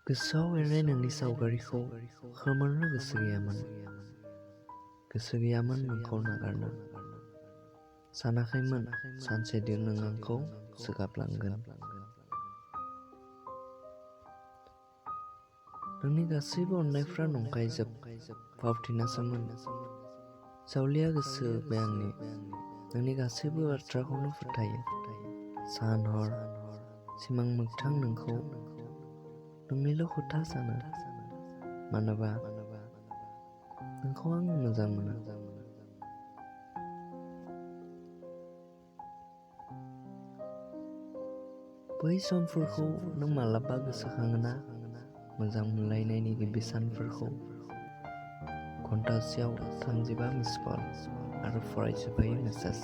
गोसोआव एरनाय नोंनि सावगारिखौ खोमोरनो गोसो गैयामोन नोंखौ नागारनो। सानाखैमोन सानसेदि नों आंखौ जोगाबलांगोन। नोंनि गासैबो अननायफ्रा नंखाय जोब फावथिनासोमोन। जावलिया गोसो बे आंनि, नोंनि गासैबो बाथ्राखौनो फोथायो। सान हर सिमां मोगथां नोंखौ नोंनिल' खोथा सानो, मानोबा नोंखौ आं मोजां मोनो। बै समफोरखौ नों मालाबा गोसोखाङोना? मोजां मोनलायनायनि गिबि सानफोरखौ। घन्टासेयाव 35 मिस कल आरो फरायजोबै मेसेज।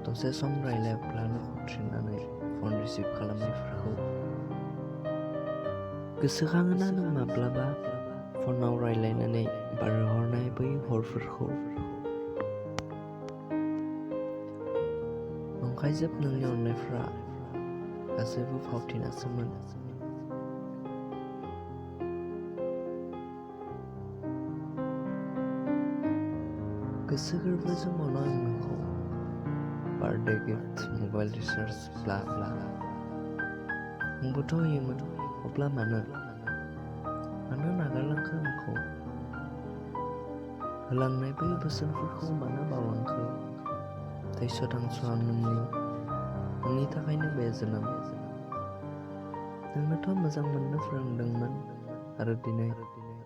दसे सम रायज्लायब्लानो उथ्रिनानै फन रिसिभ खालामनायफोरखौ। गोसोखाङोना नों माब्लाबा फनाव रायज्लायनानै बारहोहरनाय बै हरफोरखौ? नंखायजोब नोंनि अननायफ्रा गासैबो फावथिनासोमोन। गोसो गोरबोजों अनो आं नोंखौ, बार्थडे गिफ्ट, मबाइल रिचार्ज, ब्ला ब्ला। नोंबोथ' होयोमोन, अब्ला मानो नागारलांखो आंखौ? होलांनाय बै बोसोनफोरखौ मानो बावलांखो? थैस' थांस' आं नोंनि थाखायनो बे जोनोम। नोंनोथ' मोजां मोननो फोरोंदोंमोन, आरो दिनै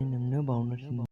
नोंनो बावनो थिनदों।